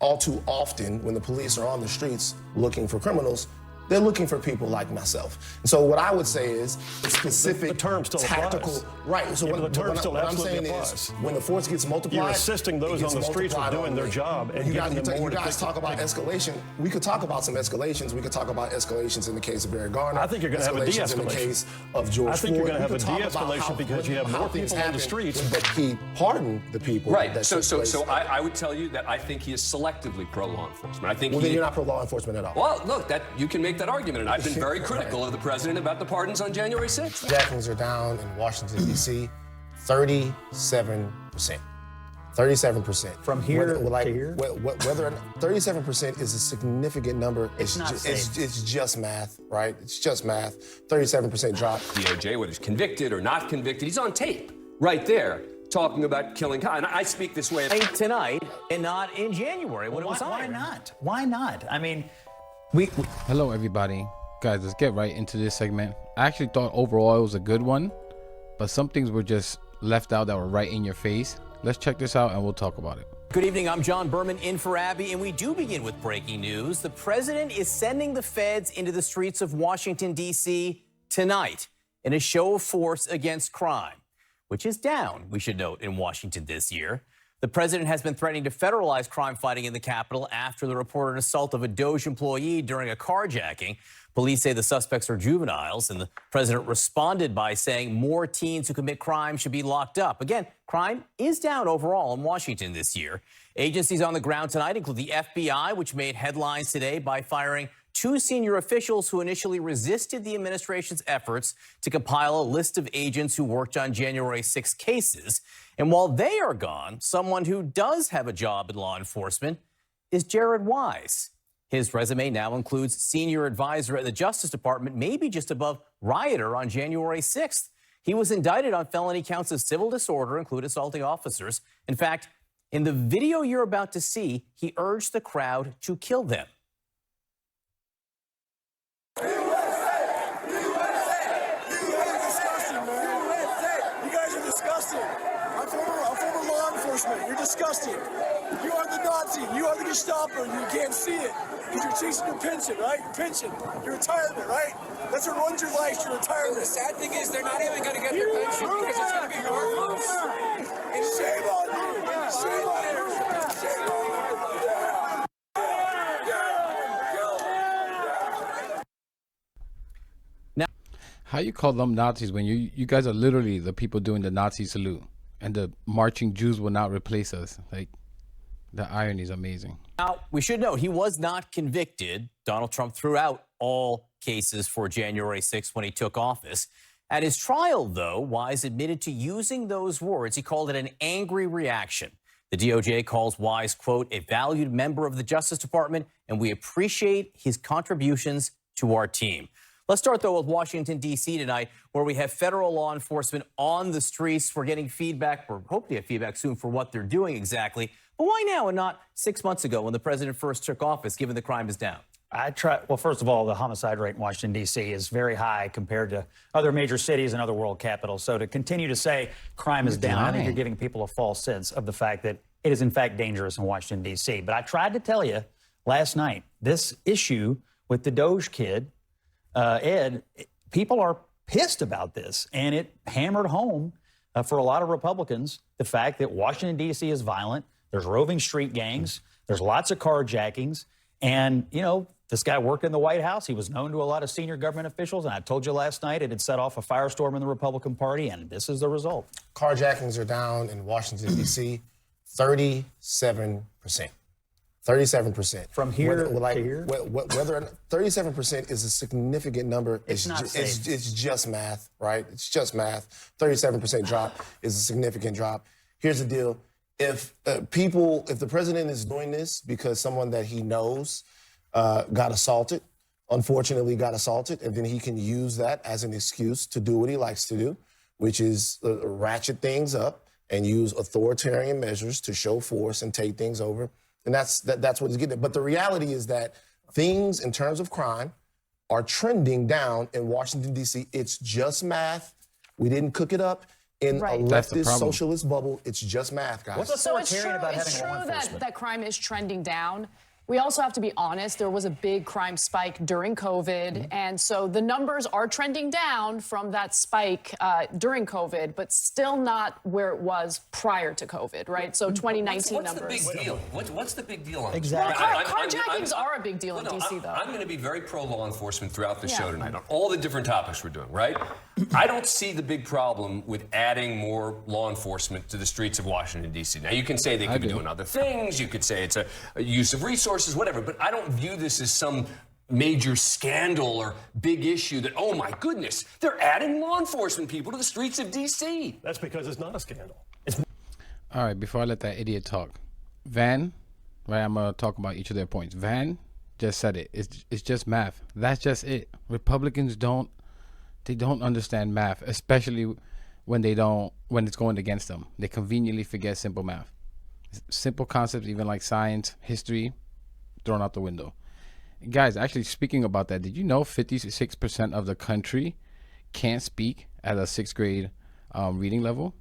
all too often, when the police are on the streets looking for criminals, they're looking for people like myself. And so what I would say is specific, the term still tactical, applies. right? So Yeah, the term still what I'm absolutely saying applies. is, when the force gets multiplied, You're assisting those on the streets with doing their job and giving them more. You guys talk about escalation. We could talk about some escalations. We could talk about escalations in the case of Eric Garner. I think you're going to have a de-escalation. In the case of George I think Floyd. you're going to have a de-escalation because you have more people on the streets. But he pardoned the people. Right. So I would tell you that I think he is selectively pro-law enforcement. I think then you're not pro-law enforcement at all. Well, look, you can make that argument, and I've been very critical of the president about the pardons on January 6th. Jackings are down in Washington, D.C., 37%. 37%. From here to here? Whether 37% is a significant number, it's just math, right? It's just math. 37% drop. DOJ, whether he's convicted or not convicted, he's on tape right there talking about killing Kyle. And I speak this way tonight and not in January when it was Why hired. not? Why not? I mean, Hello, everybody. Guys, let's get right into this segment. I actually thought overall it was a good one, but some things were just left out that were right in your face. Let's check this out and we'll talk about it. Good evening, I'm John Berman in for Abby, and we do begin with breaking news. The president is sending the feds into the streets of Washington, D.C. tonight in a show of force against crime, which is down, we should note, in Washington this year. The president has been threatening to federalize crime fighting in the Capitol after the reported assault of a DOJ employee during a carjacking. Police say the suspects are juveniles, and the president responded by saying more teens who commit crime should be locked up. Again, crime is down overall in Washington this year. Agencies on the ground tonight include the FBI, which made headlines today by firing 2 senior officials who initially resisted the administration's efforts to compile a list of agents who worked on January 6 cases. And while they are gone, someone who does have a job in law enforcement is Jared Wise. His resume now includes senior advisor at the Justice Department, maybe just above rioter on January 6th. He was indicted on felony counts of civil disorder, including assaulting officers. In fact, in the video you're about to see, he urged the crowd to kill them. You're disgusting. You are the Nazi. You are the Gestapo. You can't see it because you're chasing your pension, right? Your pension, your retirement, right? That's what runs your life, your retirement. The sad thing is they're not even going to get their pension because it's going to be your house. And shame on you. Shame on you. Shame on you. How you call them Nazis when you guys are literally the people doing the Nazi salute, and the marching Jews will not replace us? Like, the irony is amazing. Now, we should know he was not convicted. Donald Trump threw out all cases for January 6th when he took office. At his trial, though, Wise admitted to using those words. He called it an angry reaction. The DOJ calls Wise, quote, a valued member of the Justice Department, and we appreciate his contributions to our team. Let's start, though, with Washington, D.C. tonight, where we have federal law enforcement on the streets. We're getting feedback, or hope to get feedback soon, for what they're doing exactly. But why now and not 6 months ago when the president first took office, given the crime is down? Well, first of all, the homicide rate in Washington, D.C. is very high compared to other major cities and other world capitals. So to continue to say crime is down, I think you're giving people a false sense of the fact that it is, in fact, dangerous in Washington, D.C. But I tried to tell you last night, this issue with the Doge kid, Ed, people are pissed about this, and it hammered home for a lot of Republicans the fact that Washington, D.C. is violent. There's roving street gangs. There's lots of carjackings. And, you know, this guy worked in the White House. He was known to a lot of senior government officials. And I told you last night it had set off a firestorm in the Republican Party, and this is the result. Carjackings are down in Washington, D.C., 37%. 37%. From here to here? Whether 37% is a significant number, it's just math, right? It's just math. 37% drop is a significant drop. Here's the deal. If the president is doing this because someone that he knows got assaulted, unfortunately got assaulted, and then he can use that as an excuse to do what he likes to do, which is ratchet things up and use authoritarian measures to show force and take things over. And that's what he's getting at. But the reality is that things in terms of crime are trending down in Washington, D.C. It's just math. We didn't cook it up. In Right. a That's the leftist problem. socialist bubble, it's just math, guys. So it's true that crime is trending down. We also have to be honest, there was a big crime spike during COVID, and so the numbers are trending down from that spike during COVID, but still not where it was prior to COVID, right? So 2019 what's numbers. the big deal? What's the big deal on Exactly. Well, carjackings are a big deal in D.C., though. I'm going to be very pro-law enforcement throughout the show tonight on all the different topics we're doing, right? I don't see the big problem with adding more law enforcement to the streets of Washington, D.C. Now, you can say they could be doing other things. You could say it's a use of resources, whatever. But I don't view this as some major scandal or big issue that, oh, my goodness, they're adding law enforcement people to the streets of D.C. That's because it's not a scandal. All right, before I let that idiot talk, Van, right, I'm going to talk about each of their points. Van just said it. It's just math. That's just it. Republicans don't understand math, especially when it's going against them. They conveniently forget simple math. Simple concepts, even like science, history, thrown out the window. Guys, actually speaking about that, did you know 56% of the country can't speak at a 6th grade reading level?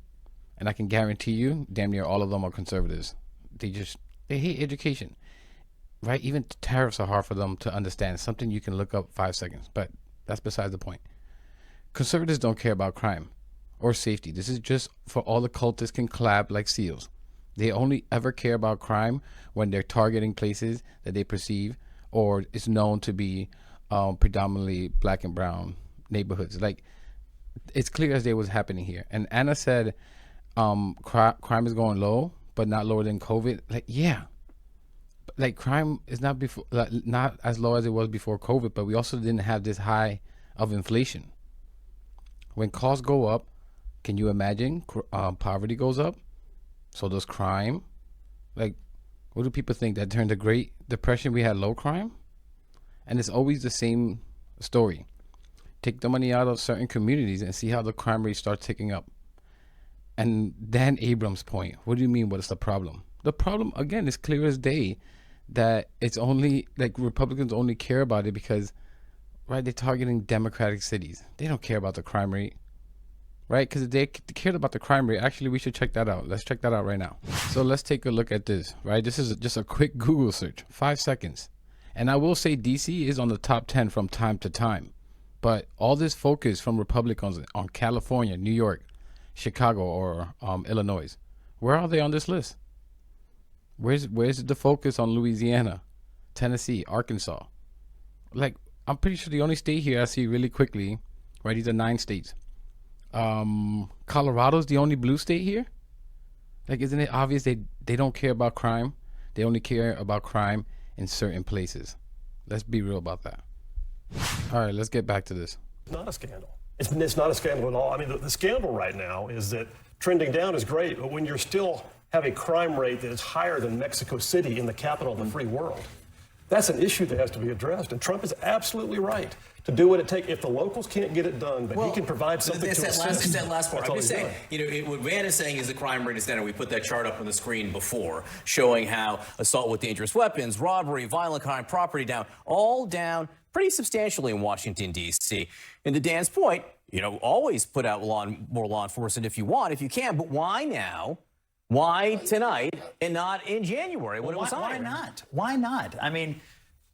And I can guarantee you, damn near all of them are conservatives. They hate education, right? Even tariffs are hard for them to understand. Something you can look up 5 seconds, but that's besides the point. Conservatives don't care about crime or safety. This is just for all the cultists can clap like seals. They only ever care about crime when they're targeting places that they perceive or is known to be predominantly black and brown neighborhoods. Like, it's clear as day what's happening here. And Anna said crime is going low, but not lower than COVID. Like, yeah. Like, crime is not as low as it was before COVID, but we also didn't have this high of inflation. When costs go up, can you imagine poverty goes up? So does crime. Like, what do people think? That during the Great Depression we had low crime? And it's always the same story. Take the money out of certain communities and see how the crime rate starts ticking up. And Dan Abrams' point, what do you mean, what is the problem? The problem, again, is clear as day that it's only, like, Republicans only care about it because, right, they're targeting Democratic cities. They don't care about the crime rate. Right? Because if they cared about the crime rate, actually, we should check that out. Let's check that out right now. So let's take a look at this, right? This is just a quick Google search, 5 seconds. And I will say DC is on the top 10 from time to time. But all this focus from Republicans on California, New York, Chicago, or Illinois, where are they on this list? Where's the focus on Louisiana, Tennessee, Arkansas? Like, I'm pretty sure the only state here I see really quickly, right? These are 9 states. Colorado's the only blue state here. Like, isn't it obvious they don't care about crime? They only care about crime in certain places. Let's be real about that. All right, let's get back to this. It's not a scandal. It's not a scandal at all. I mean, the scandal right now is that trending down is great, but when you're still have a crime rate that is higher than Mexico City in the capital of the free world, that's an issue that has to be addressed. And Trump is absolutely right to do what it takes. If the locals can't get it done, but he can provide something to assist. It's that last part. I'm just saying, what Van is saying is the crime rate is down, and we put that chart up on the screen before, showing how assault with dangerous weapons, robbery, violent crime, property down, all down pretty substantially in Washington, D.C. And to Dan's point, always put out more law enforcement if you want, if you can, but why now? Why tonight and not in January when it was higher? Why not? Why not? I mean,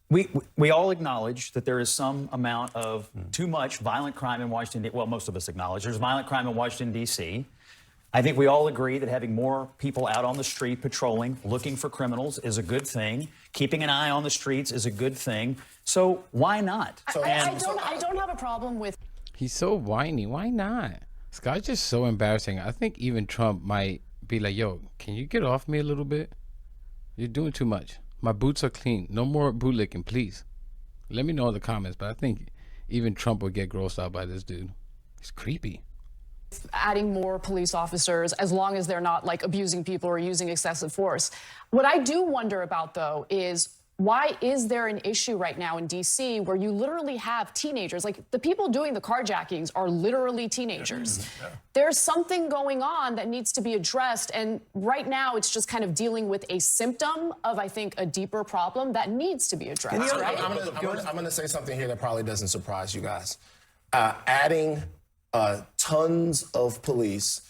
we all acknowledge that there is some amount of too much violent crime in Washington. Well, most of us acknowledge there's violent crime in Washington, D.C. I think we all agree that having more people out on the street patrolling, looking for criminals is a good thing. Keeping an eye on the streets is a good thing. So why not? I don't have a problem with... He's so whiny. Why not? Scott's just so embarrassing. I think even Trump might be like, yo, can you get off me a little bit? You're doing too much. My boots are clean. No more boot licking, please. Let me know in the comments, but I think even Trump would get grossed out by this dude. He's creepy. Adding more police officers, as long as they're not like abusing people or using excessive force. What I do wonder about, though, is why is there an issue right now in D.C. where you literally have teenagers? Like, the people doing the carjackings are literally teenagers. Yeah. There's something going on that needs to be addressed. And right now, it's just kind of dealing with a symptom of, I think, a deeper problem that needs to be addressed, right? I'm going to say something here that probably doesn't surprise you guys. Adding tons of police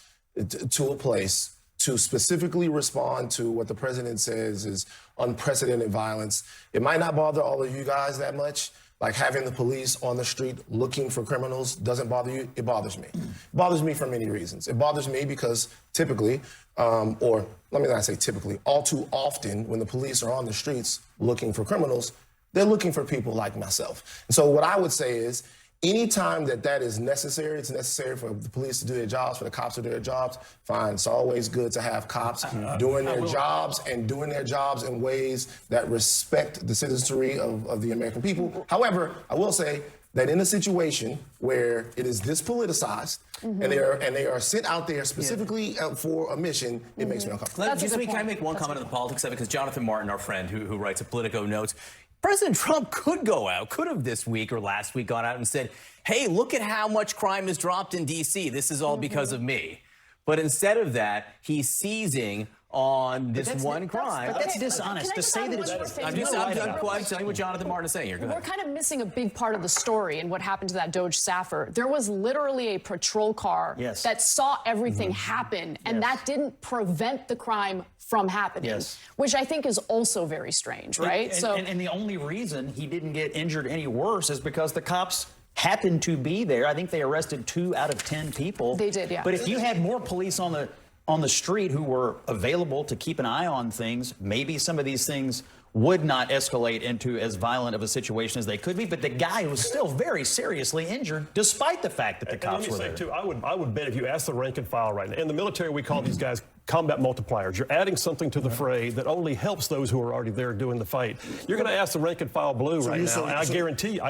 to a place to specifically respond to what the president says is unprecedented violence. It might not bother all of you guys that much. Like having the police on the street looking for criminals doesn't bother you. It bothers me. It bothers me for many reasons. It bothers me because typically, or let me not say typically, all too often when the police are on the streets looking for criminals, they're looking for people like myself. And so what I would say is, anytime that is necessary, it's necessary for the police to do their jobs, for the cops to do their jobs, fine. It's always good to have cops doing their jobs and doing their jobs in ways that respect the citizenry of the American people. However, I will say that in a situation where it is this politicized and they are sent out there specifically for a mission, it makes me uncomfortable. Can I make one comment on the politics of it? Because Jonathan Martin, our friend who writes at Politico, notes President Trump could have this week or last week gone out and said, hey, look at how much crime has dropped in D.C. This is all because of me. But instead of that, he's seizing on this one crime. But that's dishonest to say that I'm telling you what Jonathan Martin is saying here. We're kind of missing a big part of the story and what happened to that Doge staffer. There was literally a patrol car that saw everything happen, and that didn't prevent the crime from happening, which I think is also very strange, right? And the only reason he didn't get injured any worse is because the cops happened to be there. I think they arrested 2 out of 10 people. They did, yeah. But if you had more police on the street who were available to keep an eye on things, maybe some of these things would not escalate into as violent of a situation as they could be. But the guy was still very seriously injured, despite the fact that the cops were there. Too, I would bet if you ask the rank and file right now, in the military we call these guys combat multipliers. You're adding something to the fray that only helps those who are already there doing the fight. You're going to ask the rank and file blue right now, and I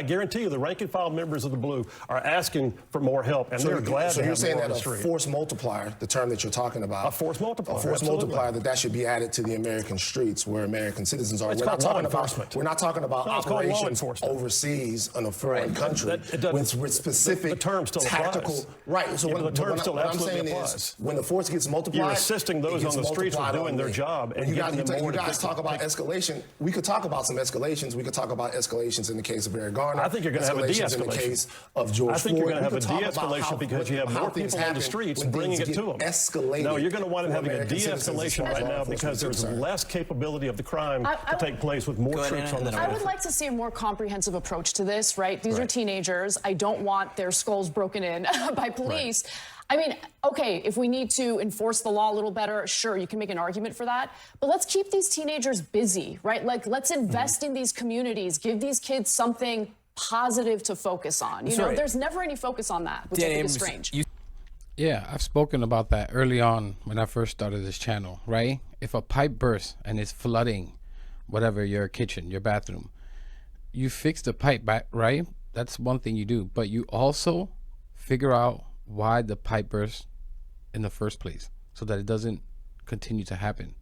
guarantee you the rank and file members of the blue are asking for more help, and they're glad to have more on the street. So you're saying that a force multiplier, the term that you're talking about, a force multiplier, that should be added to the American streets where American citizens are. We're not talking about operations overseas in a foreign country with specific the term still tactical. Applies. Right. So what I'm saying is, when the force gets multiplied, you're assisting those on the streets with doing their job and giving them more. You guys talk about escalation. We could talk about some escalations. We could talk about escalations in the case of Eric Garner. I think you're going to have a de-escalation. In the case of George Floyd. I think you're going to have a de-escalation because you have more people on the streets bringing it to them. No, you're going to want to have a de-escalation right now because there's less capability of the crime to take place with more troops on the street. I would like to see a more comprehensive approach to this, right? These are teenagers. I don't want their skulls broken in by police. Right. I mean, okay, if we need to enforce the law a little better, sure, you can make an argument for that. But let's keep these teenagers busy, right? Like, let's invest in these communities, give these kids something positive to focus on. You know, there's never any focus on that, which I think is strange. Yeah, I've spoken about that early on when I first started this channel, right? If a pipe bursts and it's flooding, whatever, your kitchen, your bathroom, you fix the pipe back, right? That's one thing you do, but you also figure out why the pipe burst in the first place so that it doesn't continue to happen,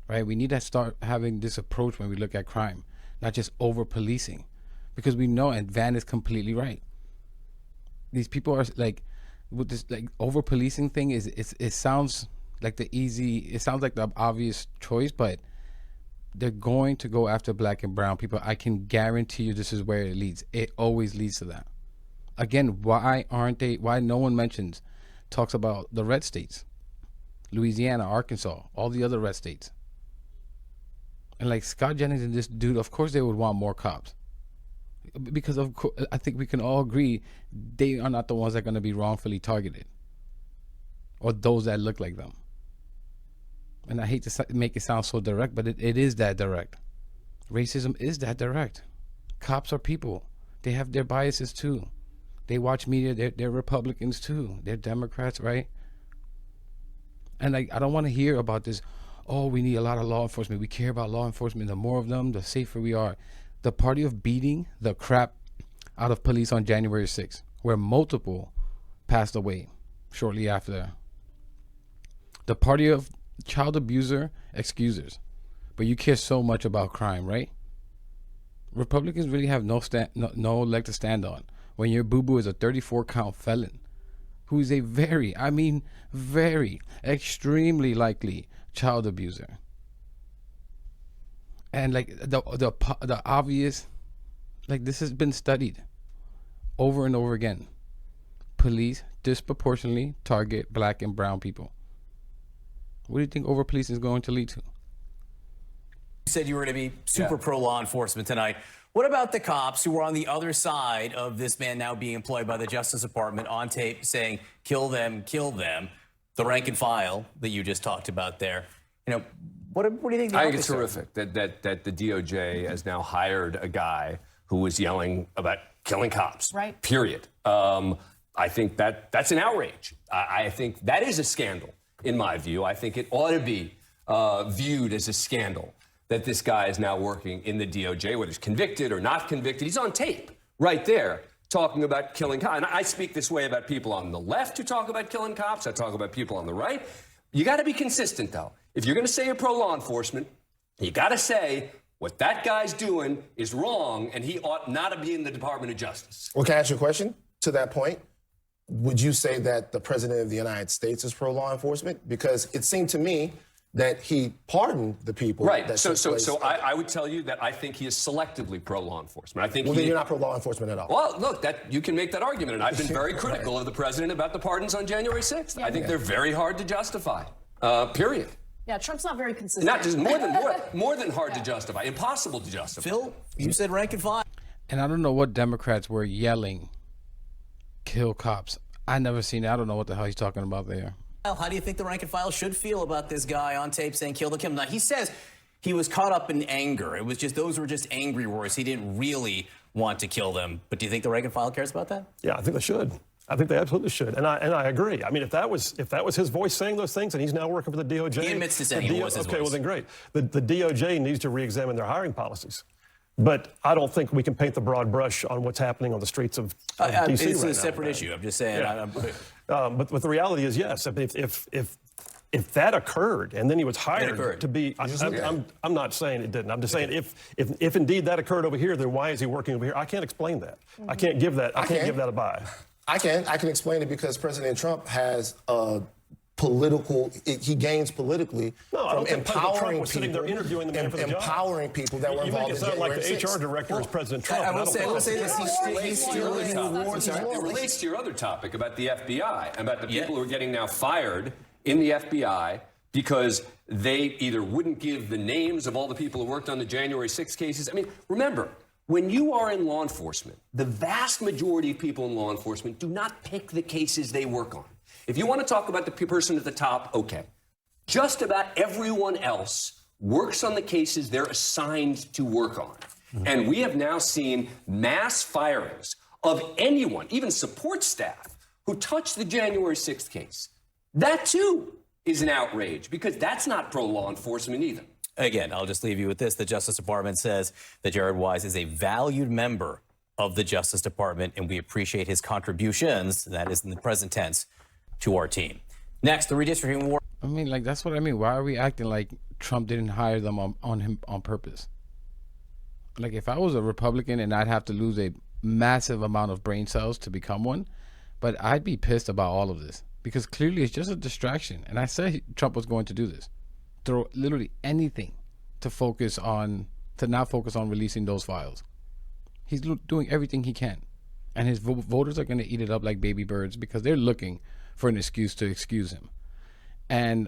right? We need to start having this approach when we look at crime, not just over policing, because we know, and Van is completely right, these people are like, with this like over policing thing it sounds like it sounds like the obvious choice, but they're going to go after black and brown people. I can guarantee you this is where it leads. It always leads to that. Again, why no one talks about the red states, Louisiana, Arkansas, all the other red states. And like Scott Jennings and this dude, of course they would want more cops. Because of course, I think we can all agree they are not the ones that are going to be wrongfully targeted, or those that look like them. And I hate to make it sound so direct, but it is that direct. Racism is that direct. Cops are people. They have their biases too. They watch media. They're Republicans too. They're Democrats, right? And like, I don't want to hear about this, oh, we need a lot of law enforcement. We care about law enforcement. The more of them, the safer we are. The party of beating the crap out of police on January 6th, where multiple passed away shortly after. The party of child abuser excusers. But you care so much about crime, right? Republicans really have no leg to stand on when your boo-boo is a 34-count felon who is a very extremely likely child abuser. And like the obvious, like this has been studied over and over again. Police disproportionately target black and brown people. What do you think over policing is going to lead to? You said you were going to be super pro law enforcement tonight. What about the cops who were on the other side of this man now being employed by the Justice Department on tape saying, kill them, kill them? The rank and file that you just talked about there. You know, what do you think? I think it's terrific that the DOJ has now hired a guy who was yelling about killing cops. Right. Period. I think that's an outrage. I think that is a scandal, in my view. I think it ought to be viewed as a scandal that this guy is now working in the DOJ, whether he's convicted or not convicted. He's on tape right there talking about killing cops. And I speak this way about people on the left who talk about killing cops. I talk about people on the right. You got to be consistent, though. If you're going to say you're pro law enforcement, you got to say what that guy's doing is wrong, and he ought not to be in the Department of Justice. Well, can I ask you a question to that point? Would you say that the President of the United States is pro law enforcement? Because it seemed to me that he pardoned the people. Right. That So I would tell you that I think he is selectively pro law enforcement. I think then you're not pro law enforcement at all. Well, look, you can make that argument, and I've been very critical of the president about the pardons on January 6th. I think they're very hard to justify. Period. Yeah, Trump's not very consistent. Not just more than hard to justify, impossible to justify. Phil, you said rank and file. And I don't know what Democrats were yelling, kill cops. I never seen it. I don't know what the hell he's talking about there. How do you think the rank and file should feel about this guy on tape saying kill the Kim? Now, he says he was caught up in anger. It was just, those were just angry words. He didn't really want to kill them. But do you think the rank and file cares about that? Yeah, I think they should. I think they absolutely should, and I agree. I mean, if that was his voice saying those things, and he's now working for the DOJ, he admits to saying it was his voice. Okay, well then great. The DOJ needs to re-examine their hiring policies, but I don't think we can paint the broad brush on what's happening on the streets of DC right now. It's a separate issue. I'm just saying. Yeah. But the reality is, yes. If that occurred, and then he was hired to be, I'm not saying it didn't. I'm just saying if indeed that occurred over here, then why is he working over here? I can't explain that. I can't give that. I can't give that a buy. I can explain it because President Trump has he gains politically from empowering people, empowering people that were involved in January 6th. You make it sound like the HR director is President Trump. I will say this, it relates to your other topic about the FBI, about the people who are getting now fired in the FBI because they either wouldn't give the names of all the people who worked on the January 6th cases. I mean, remember, when you are in law enforcement, the vast majority of people in law enforcement do not pick the cases they work on. If you want to talk about the person at the top, okay. Just about everyone else works on the cases they're assigned to work on. And we have now seen mass firings of anyone, even support staff, who touched the January 6th case. That, too, is an outrage because that's not pro-law enforcement either. Again, I'll just leave you with this. The Justice Department says that Jared Wise is a valued member of the Justice Department, and we appreciate his contributions, that is in the present tense, to our team. Next, the redistricting war. I mean, like, that's what I mean. Why are we acting like Trump didn't hire them on him on purpose? Like, if I was a Republican and I'd have to lose a massive amount of brain cells to become one, but I'd be pissed about all of this because clearly it's just a distraction. And I said Trump was going to do this. Throw literally anything to not focus on releasing those files. He's doing everything he can. And his voters are going to eat it up like baby birds because they're looking for an excuse to excuse him. And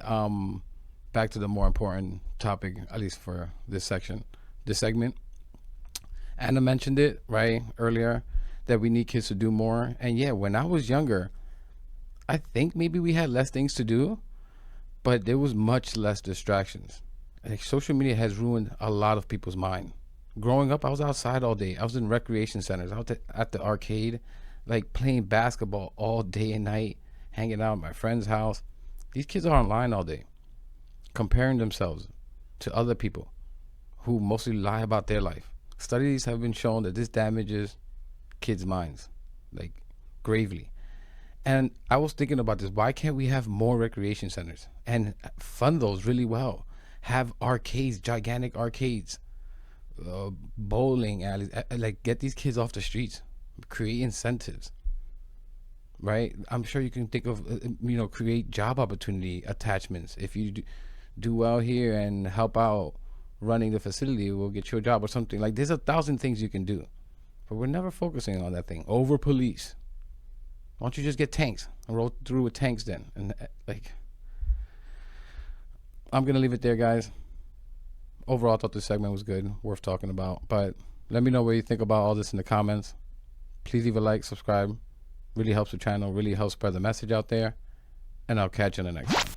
back to the more important topic, at least for this segment. Anna mentioned it, right, earlier, that we need kids to do more. And yeah, when I was younger, I think maybe we had less things to do, but there was much less distractions. Like, social media has ruined a lot of people's mind. Growing up, I was outside all day. I was in recreation centers, out at the arcade, like playing basketball all day and night, hanging out at my friend's house. These kids are online all day, comparing themselves to other people who mostly lie about their life. Studies have been shown that this damages kids' minds, like, gravely. And I was thinking about this. Why can't we have more recreation centers and fund those really well? Have arcades, gigantic arcades, bowling alleys, like, get these kids off the streets, create incentives, right? I'm sure you can think of, create job opportunity attachments. If you do well here and help out running the facility, we'll get you a job or something. Like, there's 1,000 things you can do, but we're never focusing on that thing. Over police. Why don't you just get tanks and roll through with tanks then? And like, I'm going to leave it there, guys. Overall, I thought this segment was good, worth talking about. But let me know what you think about all this in the comments. Please leave a like, subscribe. Really helps the channel, really helps spread the message out there. And I'll catch you in the next one.